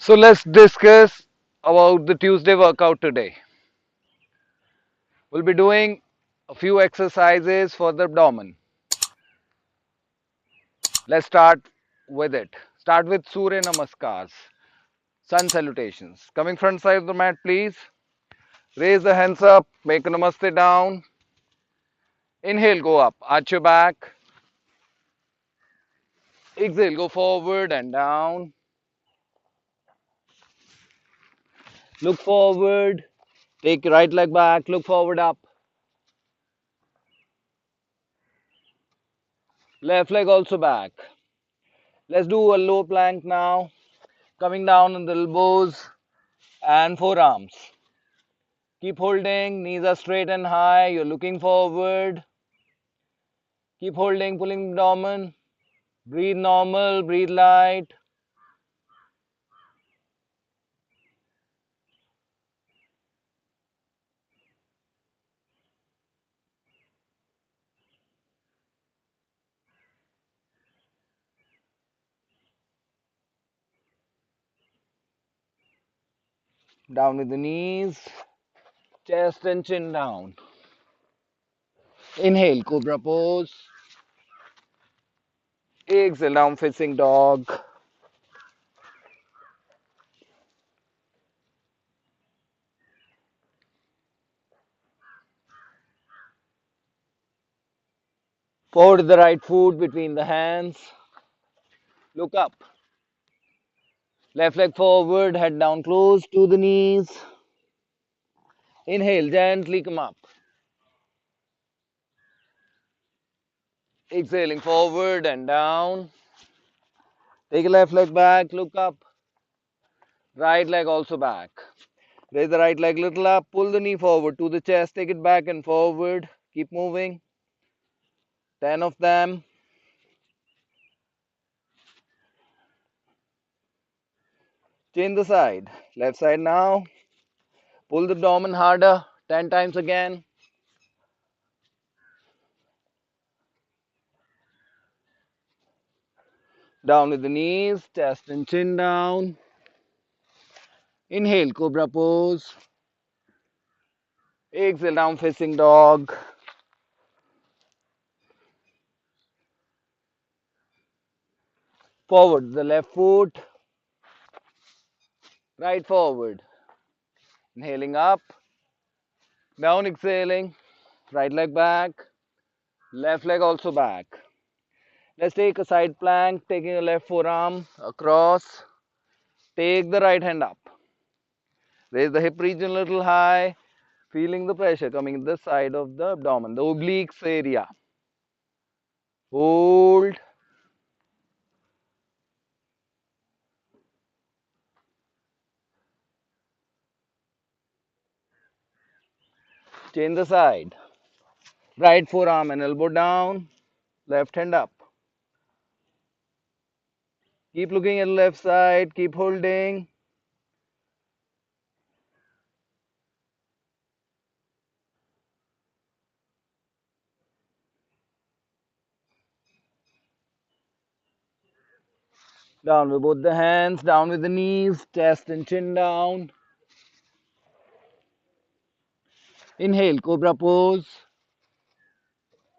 So let's discuss about the Tuesday workout today. We'll be doing a few exercises for the abdomen. Let's start with it. Start with Surya Namaskars, sun salutations. Coming front side of the mat, please. Raise the hands up, make a namaste down. Inhale, go up, arch your back. Exhale, go forward and down. Look forward, take your right leg back, look forward up. Left leg also back. Let's do a low plank now. Coming down on the elbows and forearms. Keep holding, knees are straight and high. You're looking forward. Keep holding, pulling abdomen. Breathe normal, breathe light. Down with the knees, chest and chin down. Inhale, Cobra Pose. Exhale, down facing dog. Forward the right foot between the hands. Look up. Left leg forward, head down close to the knees. Inhale, gently come up. Exhaling forward and down. Take a left leg back, look up. Right leg also back. Raise the right leg little up, pull the knee forward to the chest, take it back and forward. Keep moving. 10 of them. Change the side. Left side now. Pull the abdomen harder. 10 times again. Down with the knees, chest and chin down. Inhale, Cobra Pose. Exhale, down facing dog. Forward the left foot. Right forward. Inhaling up. Down exhaling. Right leg back. Left leg also back. Let's take a side plank, taking the left forearm across. Take the right hand up. Raise the hip region a little high, feeling the pressure coming this side of the abdomen, the obliques area. Hold. Change the side. Right forearm and elbow down, left hand up. Keep looking at the left side, keep holding. Down with both the hands, down with the knees, chest and chin down. Inhale, Cobra Pose.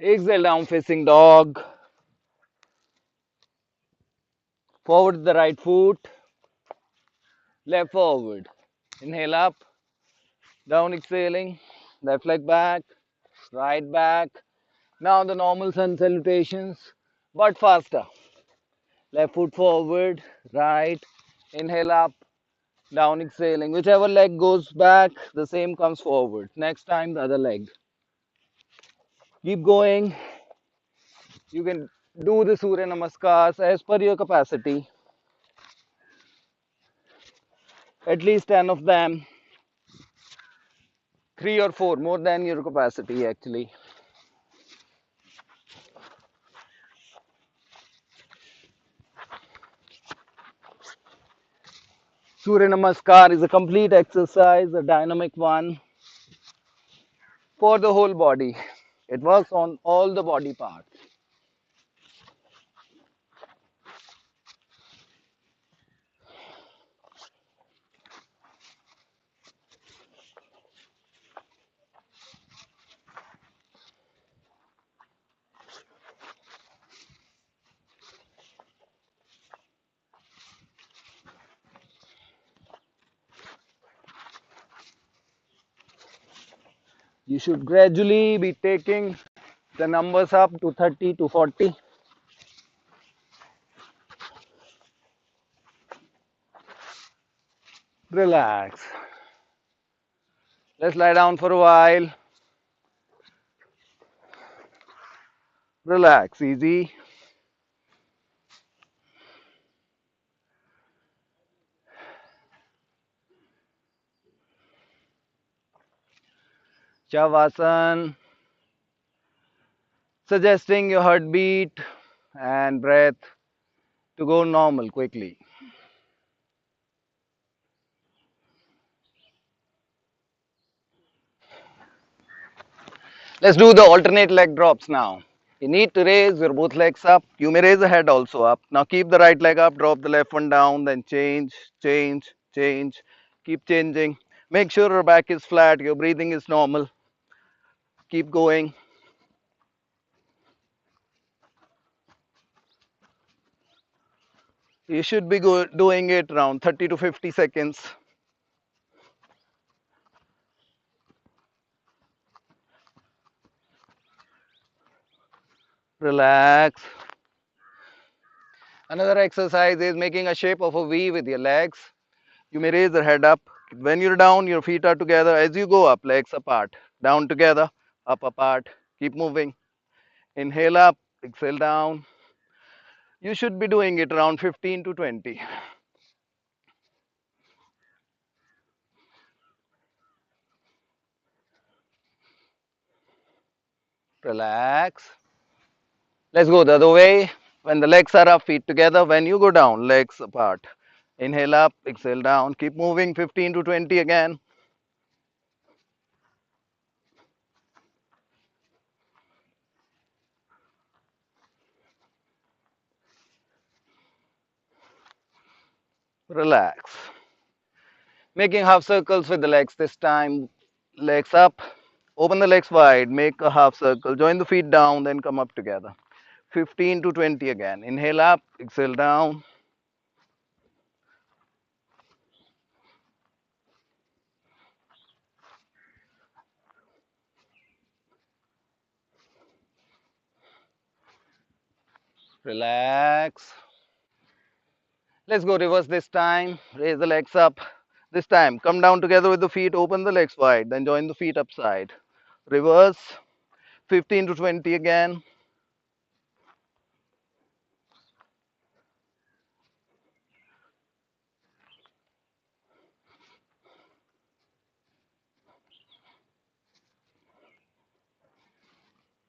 Exhale, down facing dog. Forward the right foot, left forward. Inhale up, down exhaling, left leg back, right back. Now the normal sun salutations, but faster. Left foot forward, right, inhale up, down exhaling. Whichever leg goes back, the same comes forward. Next time, the other leg. Keep going. You can do the Surya Namaskars as per your capacity. At least 10 of them, 3 or 4, more than your capacity actually. Surya Namaskar is a complete exercise, a dynamic one for the whole body. It works on all the body parts. You should gradually be taking the numbers up to 30 to 40. Relax. Let's lie down for a while. Relax, easy. Shavasana, suggesting your heartbeat and breath to go normal quickly. Let's do the alternate leg drops now. You need to raise your both legs up. You may raise the head also up. Now keep the right leg up, drop the left one down, then change, change, change. Keep changing. Make sure your back is flat, your breathing is normal. Keep going. You should be doing it around 30 to 50 seconds. Relax. Another exercise is making a shape of a V with your legs. You may raise your head up. When you're down, your feet are together. As you go up, legs apart. Down together, up apart. Keep moving. Inhale up, exhale down. You should be doing it around 15 to 20. Relax. Let's go the other way. When the legs are up, feet together. When you go down, legs apart. Inhale up, exhale down. Keep moving 15 to 20 again. Relax. Making half circles with the legs this time. Legs up. Open the legs wide. Make a half circle. Join the feet down, then come up together. 15 to 20 again. Inhale up, exhale down. Relax. Let's go reverse this time. Raise the legs up. This time, come down together with the feet. Open the legs wide. Then join the feet upside. Reverse. 15 to 20 again.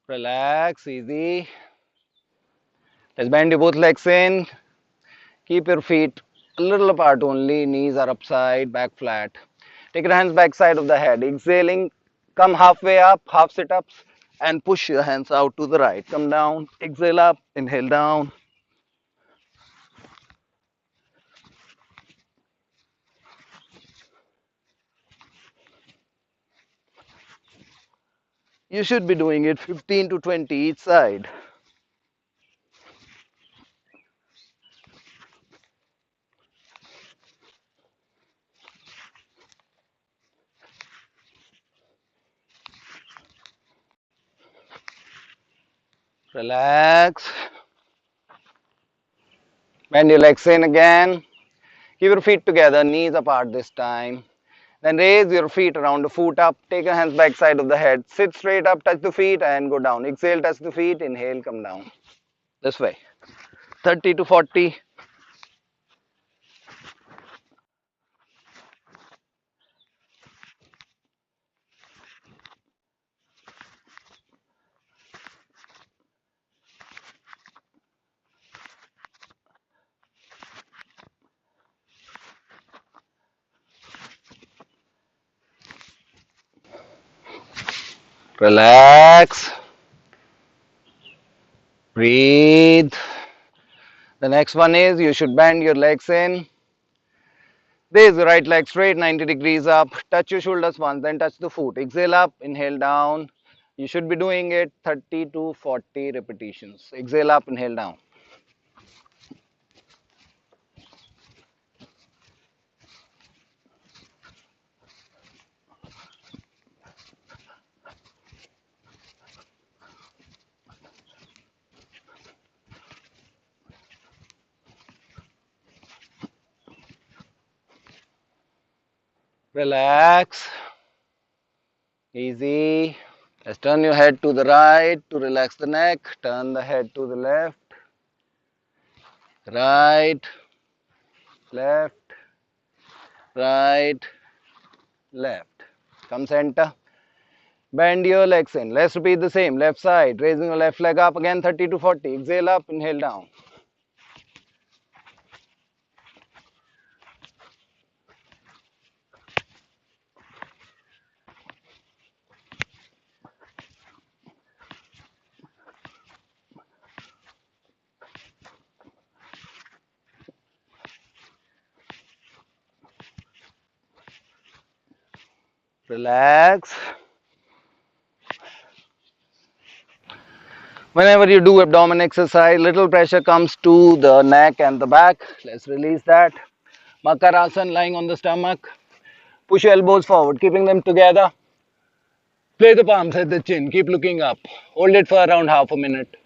Relax. Easy. Let's bend your both legs in. Keep your feet a little apart only. Knees are upside, back flat. Take your hands back side of the head. Exhaling, come halfway up, half sit-ups, and push your hands out to the right. Come down, exhale up, inhale down. You should be doing it 15 to 20 each side. Relax. Bend your legs in again. Keep your feet together, knees apart this time. Then raise your feet around the foot up. Take your hands back side of the head. Sit straight up, touch the feet and go down. Exhale, touch the feet. Inhale, come down. This way. 30 to 40. Relax. Breathe. The next one is you should bend your legs in. Raise the right leg straight, 90 degrees up. Touch your shoulders once, then touch the foot. Exhale up, inhale down. You should be doing it 30 to 40 repetitions. Exhale up, inhale down. Relax. Easy. Just turn your head to the right to relax the neck. Turn the head to the left. Right, left, right, left. Come center. Bend your legs in. Let's repeat the same. Left side. Raising your left leg up again 30 to 40. Exhale up, inhale down. Relax. Whenever you do abdomen exercise, little pressure comes to the neck and the back. Let's release that. Makarasana, lying on the stomach. Push your elbows forward, keeping them together. Play the palms at the chin. Keep looking up. Hold it for around half a minute.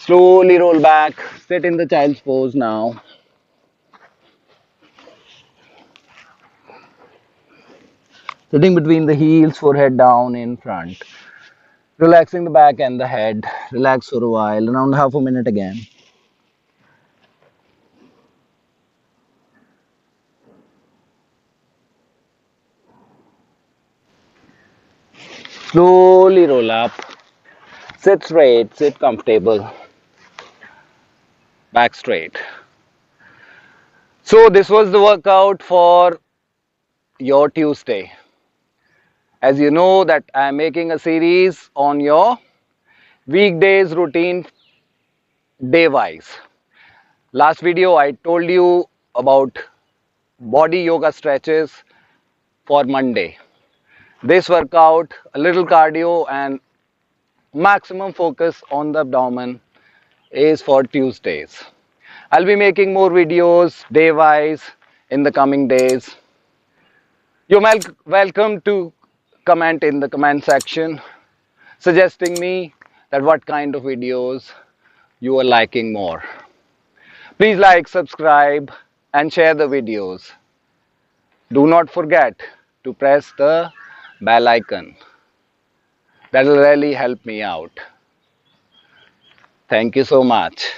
Slowly roll back. Sit in the child's pose now. Sitting between the heels, forehead down in front. Relaxing the back and the head. Relax for a while, around half a minute again. Slowly roll up. Sit straight, sit comfortable. Back straight. So this was the workout for your Tuesday. As you know that I am making a series on your weekdays routine day wise. Last video I told you about body yoga stretches for Monday. This workout, a little cardio and maximum focus on the abdomen is for Tuesdays. I'll be making more videos day wise in the coming days. You're welcome to comment in the comment section suggesting me that what kind of videos you are liking more. Please like, subscribe and share the videos. Do not forget to press the bell icon. That will really help me out. Thank you so much.